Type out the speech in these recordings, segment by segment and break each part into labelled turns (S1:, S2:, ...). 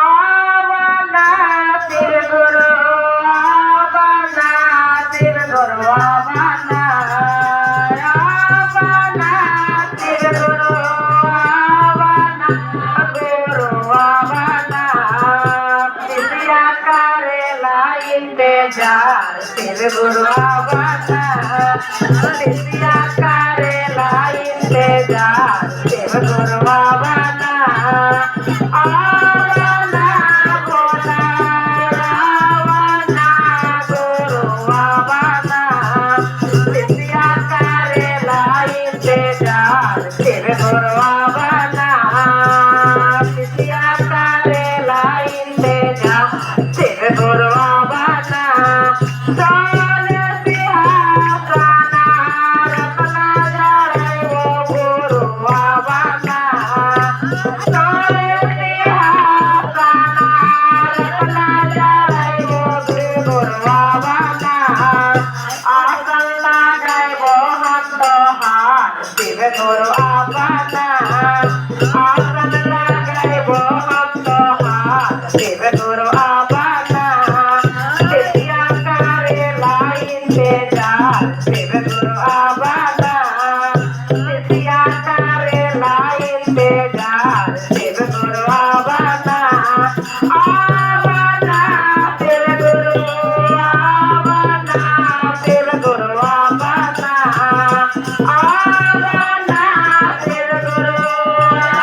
S1: आवना तिर गुरु आवना तिर गुरु आवना आवना तिर गुरु आवना गुरु आवना विद्या करेला इंतजार तिर गुरु आवना विद्या करेला इंतजार तिर गुरु आवना आवना बोला रावना गुरु आवना विद्या करेला इंतजार तिर गुरु आवना विद्या करेला इंतजार तिर गुरु आवना सोने सिंहासना रत्ना जड़े वो गुरु आवना सोने सिंहासना रत्ना जड़े वो गुरु आवना आसन लगाए वो हम तो हाथ शिव गुरु आवना आसन लगाए वो हम तो हाथ शिव गुरु आवना विद्या करेला इंतजार शिव गुरु आवना विद्या करेला इंतजार शिव गुरु आवना आवना शिव गुरु आवना शिव गुरु आवना आवना शिव गुरु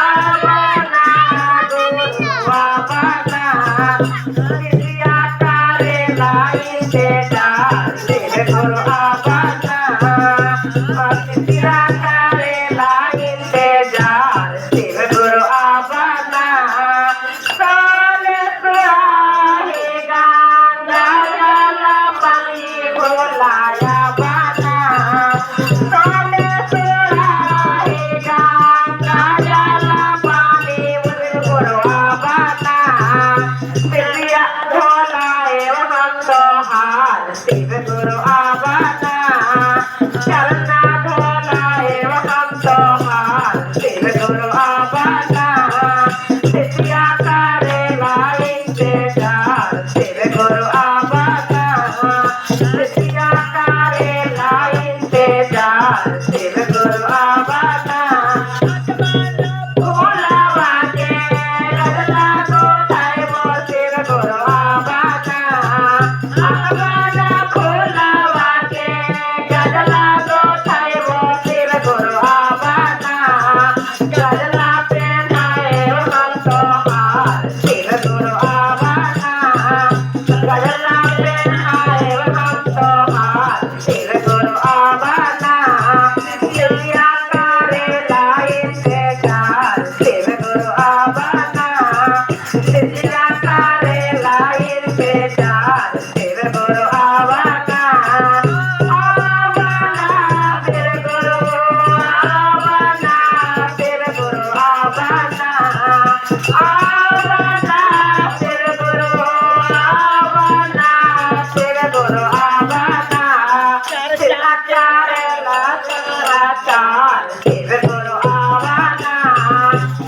S1: आवना गुरु आवना विद्या करेला इंतजार शिव गुरु आवना विद्या करेला इंतजार शिव गुरु आवना सोने सुहाए गंगा जल पानी भोलाया बना सोने सुहाए गंगा जल पानी गुरु आवना विद्या भोलाए हम तो हार शिव गुरु आवना चलना धोलाए हम तो हार शिव गुरु आवना विद्या करेला इंतजार शिव गुरु आवना विद्या करेला इंतजार शिव गुरु आवना भोलावा के गजला को थाए वो शिव गुरु आवना आवना भोलावा के गजला को थाए वो शिव गुरु आवना गजला पहनाए हम तो हार शिव गुरु आवना गजला पहनाए हम तो हार शिव गुरु आवना विद्या करेला इंतजार शिव गुरु आवना विद्या करेला इंतजार शिव गुरु आवना आवना शिव गुरु आवना शिव गुरु आवना आवना शिव गुरु आवना शिव गुरु आवना शिला करेला चराचार शिव गुरु आवना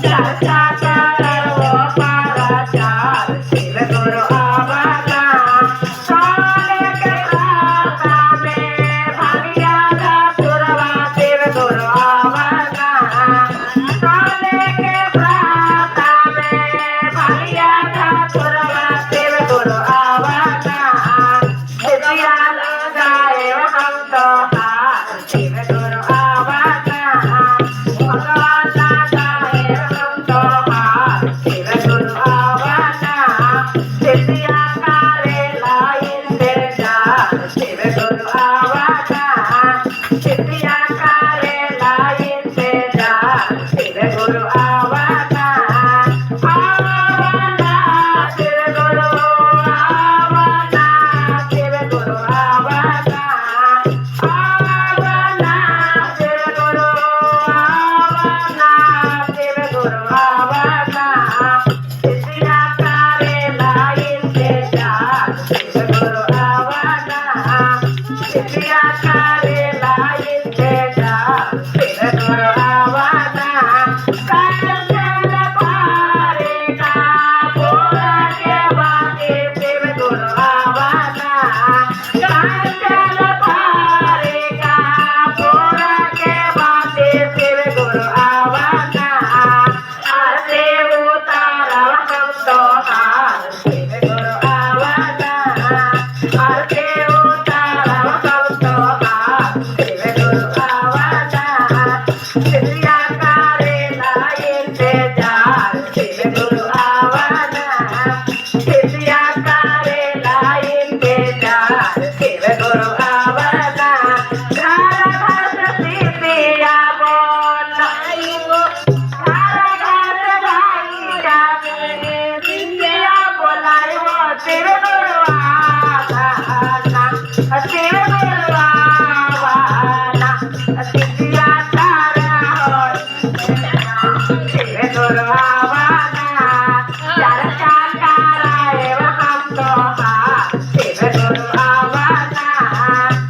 S1: चर्चा करे वो पराचार शिव गुरु आवना सोने के खाता में भाग्या का सुरवा शिव गुरु आवना सोने के खाता में भाग्या का सुरवा शिव गुरु आवना विद्या लगाए हम तो हार शिव गुरु आवना भगवान लगाए हम तो हार शिव गुरु आवना विद्या करेला इंतजार शिव गुरु आवना विद्या करेला इंतजार शिव गुरु आवना आवना शिव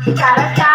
S1: चर्चा